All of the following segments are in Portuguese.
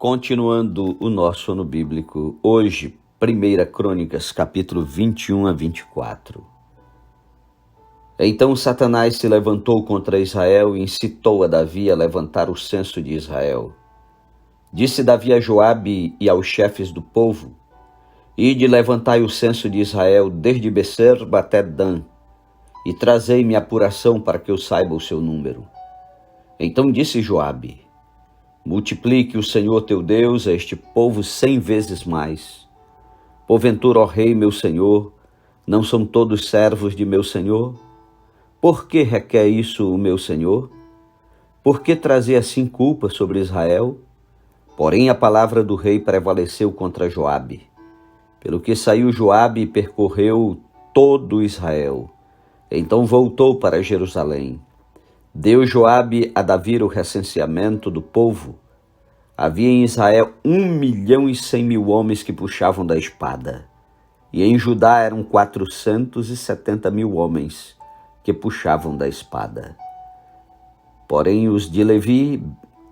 Continuando o nosso ano bíblico, hoje, 1 Crônicas, capítulo 21 a 24. Então Satanás se levantou contra Israel e incitou a Davi a levantar o censo de Israel. Disse Davi a Joabe e aos chefes do povo: Ide, levantai o censo de Israel desde Becerba até Dan, e trazei-me apuração para que eu saiba o seu número. Então disse Joabe: Multiplique o Senhor teu Deus a este povo 100 vezes mais. Porventura, ó rei, meu senhor, não são todos servos de meu senhor? Por que requer isso o meu senhor? Por que trazer assim culpa sobre Israel? Porém a palavra do rei prevaleceu contra Joabe. Pelo que saiu Joabe e percorreu todo Israel. Então voltou para Jerusalém. Deu Joabe a Davi o recenseamento do povo. Havia em Israel 1.100.000 homens que puxavam da espada. E em Judá eram 470.000 homens que puxavam da espada. Porém os de Levi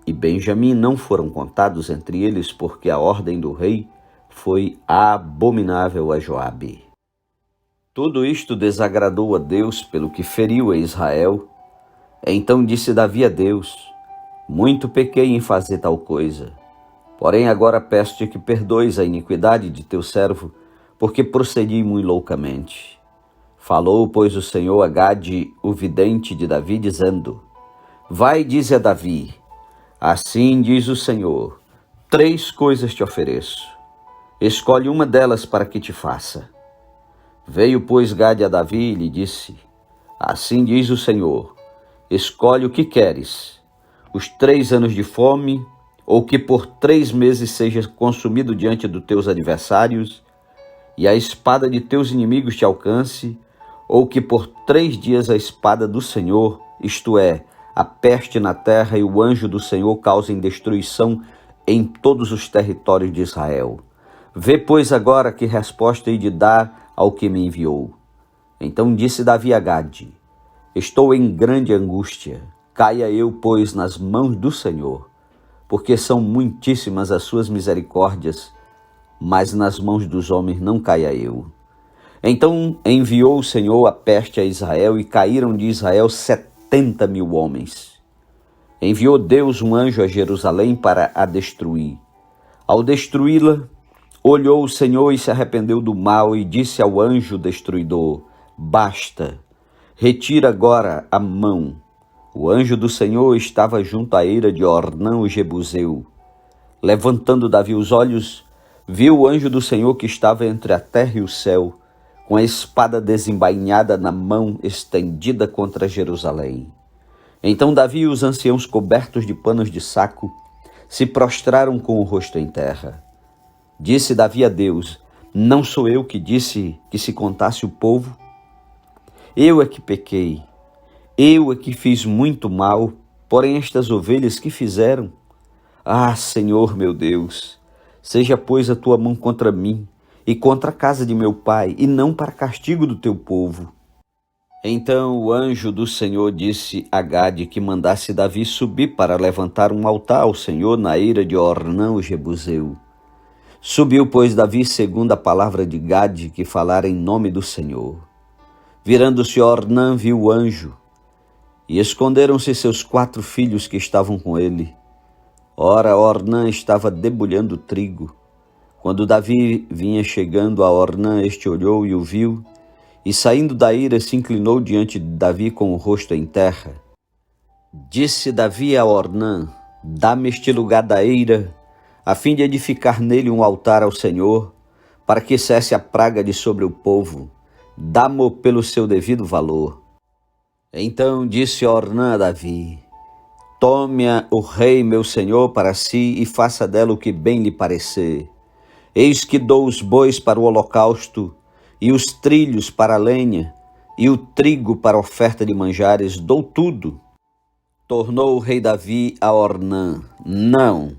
e Benjamim não foram contados entre eles, porque a ordem do rei foi abominável a Joabe. Tudo isto desagradou a Deus, pelo que feriu a Israel. Então disse Davi a Deus: Muito pequei em fazer tal coisa. Porém agora peço-te que perdoes a iniquidade de teu servo, porque procedi muito loucamente. Falou, pois, o Senhor a Gade, o vidente de Davi, dizendo: Vai e dize a Davi: Assim diz o Senhor, 3 coisas te ofereço. Escolhe uma delas para que te faça. Veio, pois, Gade a Davi e lhe disse: Assim diz o Senhor, escolhe o que queres, os 3 anos de fome, ou que por 3 meses sejas consumido diante dos teus adversários, e a espada de teus inimigos te alcance, ou que por 3 dias a espada do Senhor, isto é, a peste na terra e o anjo do Senhor causem destruição em todos os territórios de Israel. Vê, pois, agora que resposta hei de dar ao que me enviou. Então disse Davi a Gade: Estou em grande angústia, caia eu, pois, nas mãos do Senhor, porque são muitíssimas as suas misericórdias, mas nas mãos dos homens não caia eu. Então enviou o Senhor a peste a Israel, e caíram de Israel 70.000 homens. Enviou Deus um anjo a Jerusalém para a destruir. Ao destruí-la, olhou o Senhor e se arrependeu do mal, e disse ao anjo destruidor: Basta, retira agora a mão. O anjo do Senhor estava junto à eira de Ornã o Jebuseu. Levantando Davi os olhos, viu o anjo do Senhor que estava entre a terra e o céu, com a espada desembainhada na mão estendida contra Jerusalém. Então Davi e os anciãos cobertos de panos de saco se prostraram com o rosto em terra. Disse Davi a Deus: Não sou eu que disse que se contasse o povo? Eu é que pequei, eu é que fiz muito mal, porém estas ovelhas que fizeram? Ah, Senhor meu Deus, seja pois a tua mão contra mim e contra a casa de meu pai, e não para castigo do teu povo. Então o anjo do Senhor disse a Gade que mandasse Davi subir para levantar um altar ao Senhor na eira de Ornã o Jebuseu. Subiu, pois, Davi segundo a palavra de Gade, que falara em nome do Senhor. Virando-se Ornã, viu o anjo, e esconderam-se seus 4 filhos que estavam com ele. Ora, Ornã estava debulhando trigo. Quando Davi vinha chegando a Ornã, este olhou e o viu, e saindo da ira se inclinou diante de Davi com o rosto em terra. Disse Davi a Ornã: Dá-me este lugar da eira, a fim de edificar nele um altar ao Senhor, para que cesse a praga de sobre o povo. Dá-mo pelo seu devido valor. Então disse Ornã a Davi: Tome-a o rei meu senhor para si e faça dela o que bem lhe parecer. Eis que dou os bois para o holocausto, e os trilhos para a lenha, e o trigo para a oferta de manjares, dou tudo. Tornou o rei Davi a Ornã: Não,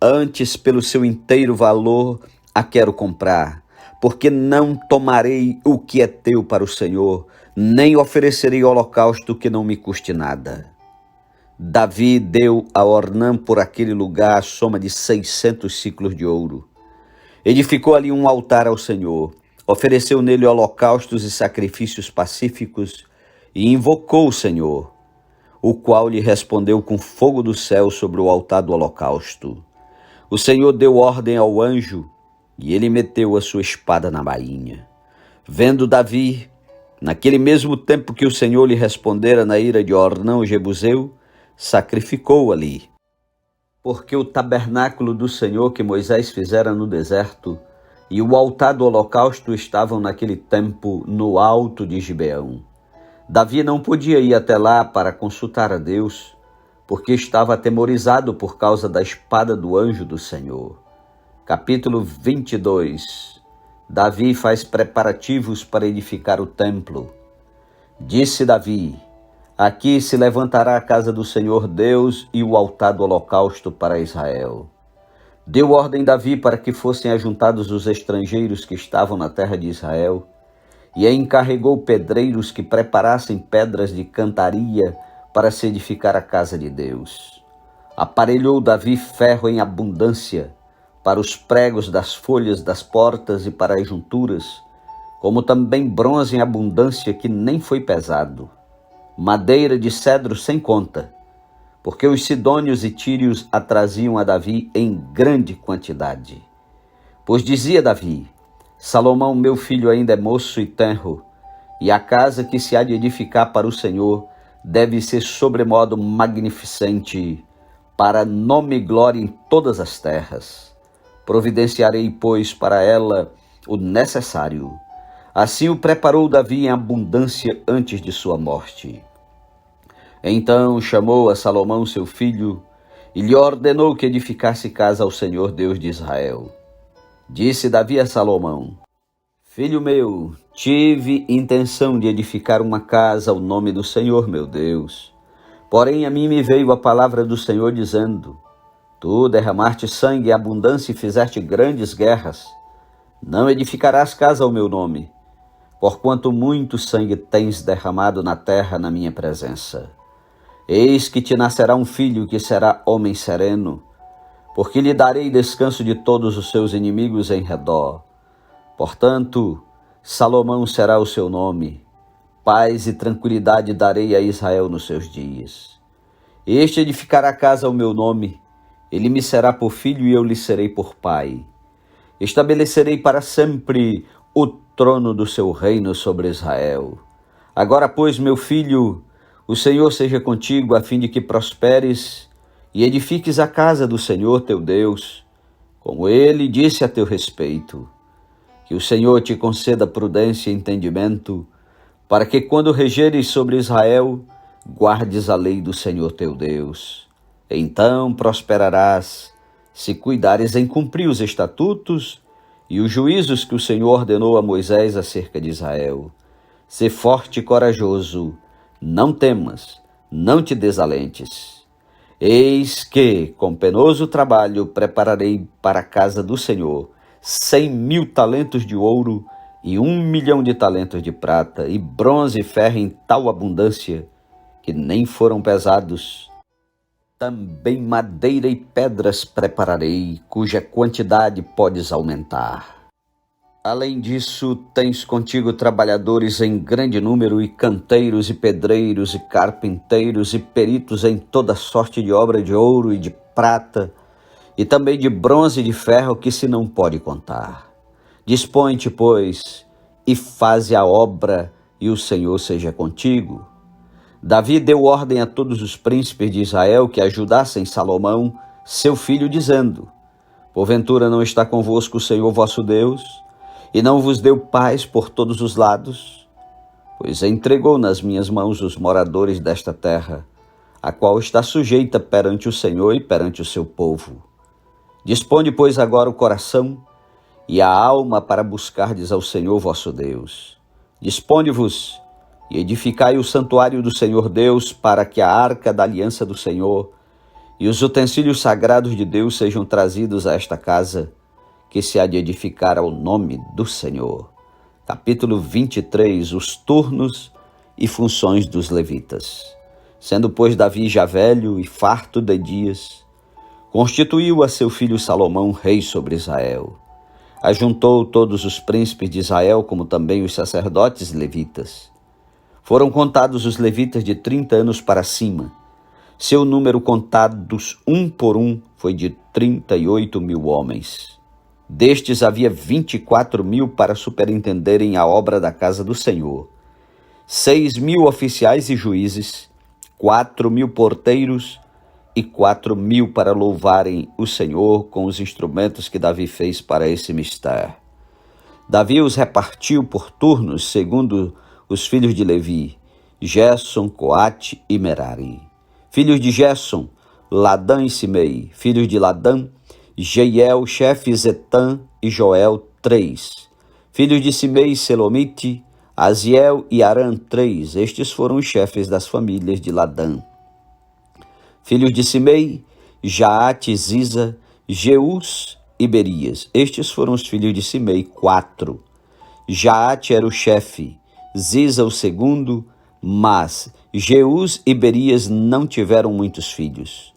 antes pelo seu inteiro valor a quero comprar, porque não tomarei o que é teu para o Senhor, nem oferecerei holocausto que não me custe nada. Davi deu a Ornã por aquele lugar a soma de 600 siclos de ouro. Edificou ali um altar ao Senhor, ofereceu nele holocaustos e sacrifícios pacíficos e invocou o Senhor, o qual lhe respondeu com fogo do céu sobre o altar do holocausto. O Senhor deu ordem ao anjo e ele meteu a sua espada na bainha. Vendo Davi, naquele mesmo tempo que o Senhor lhe respondera na ira de Ornã o Jebuseu, sacrificou ali. Porque o tabernáculo do Senhor que Moisés fizera no deserto e o altar do holocausto estavam naquele tempo no alto de Gibeão. Davi não podia ir até lá para consultar a Deus, porque estava atemorizado por causa da espada do anjo do Senhor. Capítulo 22. Davi faz preparativos para edificar o templo. Disse Davi: aqui se levantará a casa do Senhor Deus e o altar do holocausto para Israel. Deu ordem Davi para que fossem ajuntados os estrangeiros que estavam na terra de Israel, e encarregou pedreiros que preparassem pedras de cantaria para se edificar a casa de Deus. Aparelhou Davi ferro em abundância para os pregos das folhas das portas e para as junturas, como também bronze em abundância que nem foi pesado, madeira de cedro sem conta, porque os sidônios e tírios a traziam a Davi em grande quantidade. Pois dizia Davi: Salomão, meu filho, ainda é moço e tenro, e a casa que se há de edificar para o Senhor deve ser sobremodo magnificente, para nome e glória em todas as terras. Providenciarei, pois, para ela o necessário. Assim o preparou Davi em abundância antes de sua morte. Então chamou a Salomão seu filho e lhe ordenou que edificasse casa ao Senhor Deus de Israel. Disse Davi a Salomão: Filho meu, tive intenção de edificar uma casa ao nome do Senhor meu Deus. Porém a mim me veio a palavra do Senhor dizendo: Tu derramaste sangue em abundância e fizeste grandes guerras. Não edificarás casa ao meu nome, porquanto muito sangue tens derramado na terra na minha presença. Eis que te nascerá um filho que será homem sereno, porque lhe darei descanso de todos os seus inimigos em redor. Portanto, Salomão será o seu nome. Paz e tranquilidade darei a Israel nos seus dias. Este edificará casa ao meu nome, ele me será por filho e eu lhe serei por pai. Estabelecerei para sempre o trono do seu reino sobre Israel. Agora, pois, meu filho, o Senhor seja contigo, a fim de que prosperes e edifiques a casa do Senhor teu Deus, como ele disse a teu respeito. Que o Senhor te conceda prudência e entendimento, para que quando regeres sobre Israel, guardes a lei do Senhor teu Deus. Então prosperarás, se cuidares em cumprir os estatutos e os juízos que o Senhor ordenou a Moisés acerca de Israel. Sê forte e corajoso, não temas, não te desalentes. Eis que, com penoso trabalho, prepararei para a casa do Senhor 100.000 talentos de ouro e 1.000.000 de talentos de prata, e bronze e ferro em tal abundância que nem foram pesados. Também madeira e pedras prepararei, cuja quantidade podes aumentar. Além disso, tens contigo trabalhadores em grande número, e canteiros, e pedreiros, e carpinteiros, e peritos em toda sorte de obra de ouro e de prata, e também de bronze e de ferro, que se não pode contar. Dispõe-te, pois, e faze a obra, e o Senhor seja contigo. Davi deu ordem a todos os príncipes de Israel que ajudassem Salomão, seu filho, dizendo: Porventura não está convosco o Senhor vosso Deus, e não vos deu paz por todos os lados? Pois entregou nas minhas mãos os moradores desta terra, a qual está sujeita perante o Senhor e perante o seu povo. Dispõe, pois, agora o coração e a alma para buscardes ao Senhor vosso Deus. Dispone-vos e edificai o santuário do Senhor Deus, para que a arca da aliança do Senhor e os utensílios sagrados de Deus sejam trazidos a esta casa, que se há de edificar ao nome do Senhor. Capítulo 23. Os turnos e funções dos levitas. Sendo, pois, Davi já velho e farto de dias, constituiu a seu filho Salomão rei sobre Israel. Ajuntou todos os príncipes de Israel, como também os sacerdotes levitas. Foram contados os levitas de 30 anos para cima. Seu número contados um por um foi de 38.000 homens. Destes havia 24.000 para superintenderem a obra da casa do Senhor, 6.000 oficiais e juízes, 4.000 porteiros e 4.000 para louvarem o Senhor com os instrumentos que Davi fez para esse mistério. Davi os repartiu por turnos segundo os filhos de Levi, Gerson, Coate e Merari. Filhos de Gerson, Ladã e Simei. Filhos de Ladã, Jeiel, chefe, Zetã e Joel, 3. Filhos de Simei, Selomite, Aziel e Arã, 3. Estes foram os chefes das famílias de Ladã. Filhos de Simei, Jaate, Ziza, Jeus e Berias. Estes foram os filhos de Simei, 4. Jaate era o chefe, Ziza o segundo, mas Jeus e Berias não tiveram muitos filhos,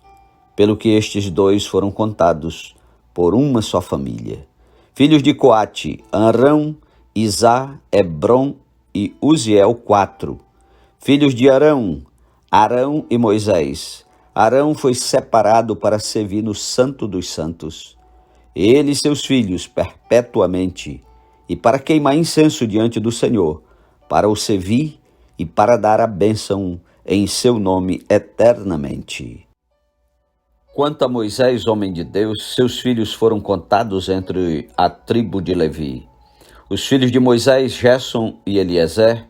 pelo que estes dois foram contados por uma só família. Filhos de Coate, Arão, Izá, Hebron e Uziel, 4. Filhos de Arão, Arão e Moisés. Arão foi separado para servir no Santo dos Santos, ele e seus filhos perpetuamente, e para queimar incenso diante do Senhor, para o servir e para dar a bênção em seu nome eternamente. Quanto a Moisés, homem de Deus, seus filhos foram contados entre a tribo de Levi. Os filhos de Moisés, Gerson e Eliezer.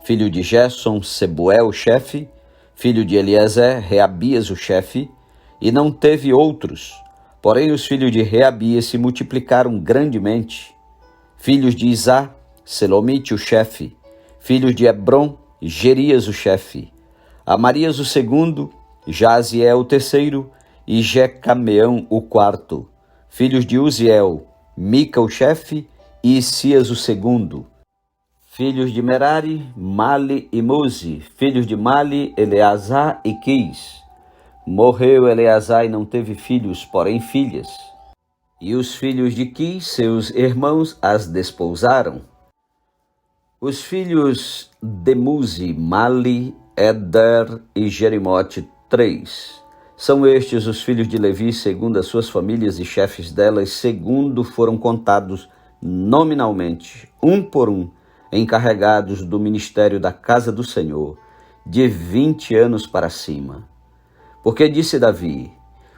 Filho de Gerson, Sebuel, o chefe. Filho de Eliezer, Reabias, o chefe. E não teve outros. Porém, os filhos de Reabias se multiplicaram grandemente. Filhos de Izá, Selomite, o chefe. Filhos de Hebron, Gerias, o chefe. Amarias, o segundo. Jaziel, o terceiro. E Jecameão, o quarto. Filhos de Uziel, Mica, o chefe, e Isias, o segundo. Filhos de Merari, Mali e Muzi. Filhos de Mali, Eleazar e Quis. Morreu Eleazar e não teve filhos, porém filhas. E os filhos de Quis, seus irmãos, as despousaram. Os filhos de Muzi, Mali, Eder e Jerimote, 3. São estes os filhos de Levi, segundo as suas famílias e chefes delas, segundo foram contados nominalmente, um por um, encarregados do ministério da casa do Senhor, de 20 anos para cima. Porque disse Davi: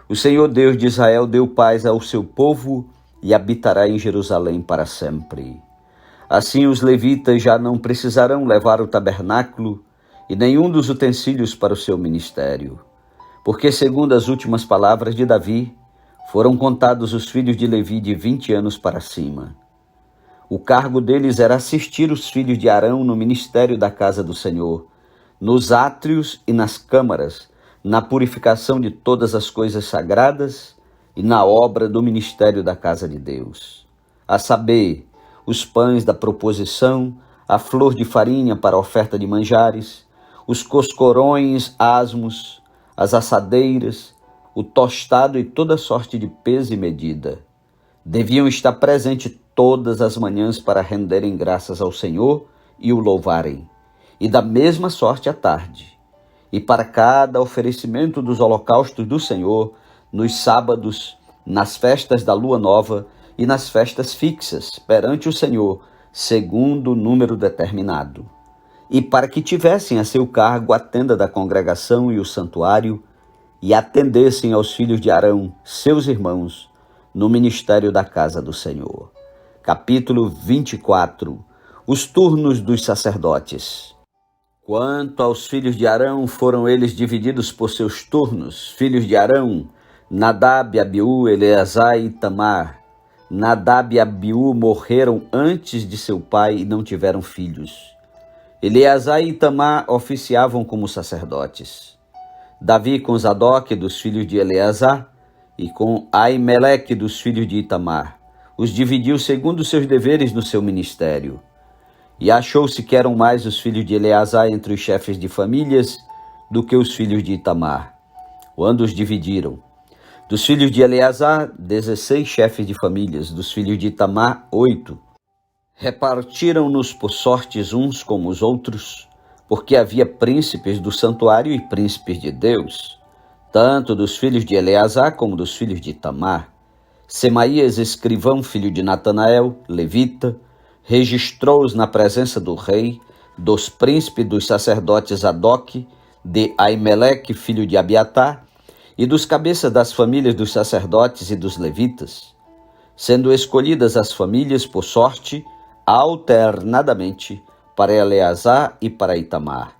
o Senhor Deus de Israel deu paz ao seu povo e habitará em Jerusalém para sempre. Assim os levitas já não precisarão levar o tabernáculo e nenhum dos utensílios para o seu ministério. Porque, segundo as últimas palavras de Davi, foram contados os filhos de Levi de 20 anos para cima. O cargo deles era assistir os filhos de Arão no ministério da casa do Senhor, nos átrios e nas câmaras, na purificação de todas as coisas sagradas e na obra do ministério da casa de Deus. A saber, os pães da proposição, a flor de farinha para a oferta de manjares, os coscorões asmos, as assadeiras, o tostado e toda sorte de peso e medida. Deviam estar presentes todas as manhãs para renderem graças ao Senhor e o louvarem, e da mesma sorte à tarde. E para cada oferecimento dos holocaustos do Senhor, nos sábados, nas festas da lua nova e nas festas fixas perante o Senhor, segundo o número determinado. E para que tivessem a seu cargo a tenda da congregação e o santuário, e atendessem aos filhos de Arão, seus irmãos, no ministério da casa do Senhor. Capítulo 24. Os turnos dos sacerdotes. Quanto aos filhos de Arão, foram eles divididos por seus turnos. Filhos de Arão, Nadab, Abiú, Eleazar e Itamar. Nadab e Abiú morreram antes de seu pai e não tiveram filhos. Eleazar e Itamar oficiavam como sacerdotes. Davi com Zadok dos filhos de Eleazar e com Aimeleque dos filhos de Itamar os dividiu segundo seus deveres no seu ministério. E achou-se que eram mais os filhos de Eleazar entre os chefes de famílias do que os filhos de Itamar, quando os dividiram. Dos filhos de Eleazar, 16 chefes de famílias, dos filhos de Itamar, 8. Repartiram-nos por sortes uns como os outros, porque havia príncipes do santuário e príncipes de Deus, tanto dos filhos de Eleazar como dos filhos de Itamar. Semaías, escrivão, filho de Natanael, levita, registrou-os na presença do rei, dos príncipes dos sacerdotes Adoc, de Aimeleque, filho de Abiatar, e dos cabeças das famílias dos sacerdotes e dos levitas, sendo escolhidas as famílias por sorte, alternadamente, para Eleazar e para Itamar.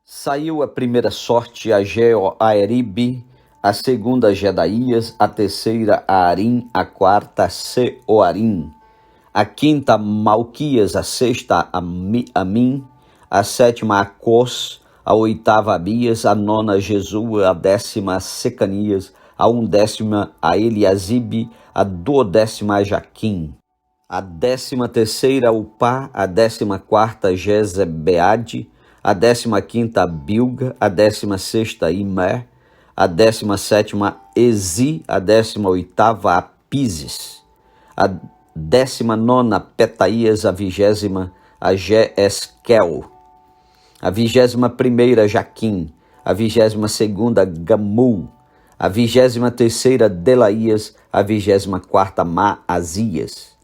Saiu a primeira sorte a Jeoaeribe, a segunda a Jedaías, a terceira a Arim, a quarta a Seoarim, a quinta a Malquias, a sexta a Amim, a sétima a Cos, a oitava a Abias, a nona a Jesua, a décima a Secanias, a undécima a Eliasibe, a duodécima a Jaquim, a 13ª a Upá, a 14ª a Jezebeade, a 15ª a Bilga, a 16ª a Imer, a 17ª a Ezi, a 18ª a Pises, a 19ª a Petaías, a 20ª a Jeesquel, a 21ª a Jaquim, a 22ª a Gamul, a 23ª a Delaías, a 24ª a Maasias.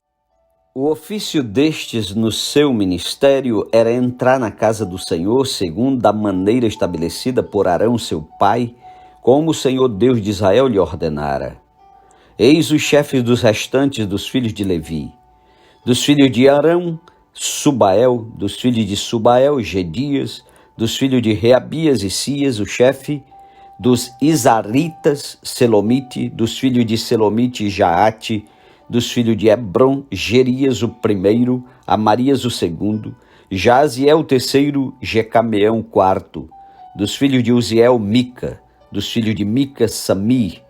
O ofício destes no seu ministério era entrar na casa do Senhor segundo a maneira estabelecida por Arão seu pai, como o Senhor Deus de Israel lhe ordenara. Eis os chefes dos restantes dos filhos de Levi. Dos filhos de Arão, Subael, dos filhos de Subael, Gedias, dos filhos de Reabias e Sias, o chefe, dos Isaritas, Selomite, dos filhos de Selomite, Jaate, dos filhos de Hebron, Gerias o primeiro, Amarias o segundo, Jaziel o terceiro, Jecameão o quarto, dos filhos de Uziel, Mica, dos filhos de Mica, Samir,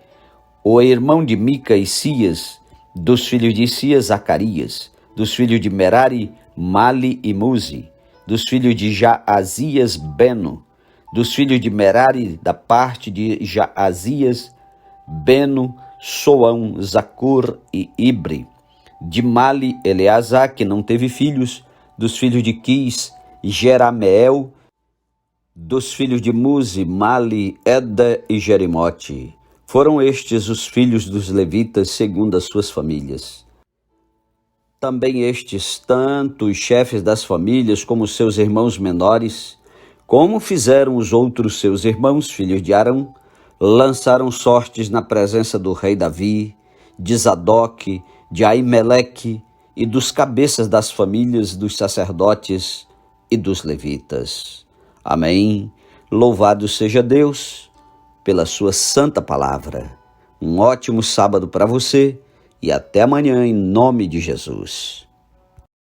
o irmão de Mica, Isias, dos filhos de Isias, Zacarias, dos filhos de Merari, Mali e Muzi, dos filhos de Jaazias, Beno, dos filhos de Merari, da parte de Jaazias, Beno, Soão, Zacur e Ibre, de Mali, Eleazar, que não teve filhos, dos filhos de Quis, Jerameel, dos filhos de Muzi, Mali, Eda e Jerimote. Foram estes os filhos dos levitas segundo as suas famílias. Também estes, tanto os chefes das famílias como seus irmãos menores, como fizeram os outros seus irmãos, filhos de Arão, lançaram sortes na presença do rei Davi, de Zadok, de Aimeleque e dos cabeças das famílias dos sacerdotes e dos levitas. Amém. Louvado seja Deus pela sua santa palavra. Um ótimo sábado para você e até amanhã em nome de Jesus.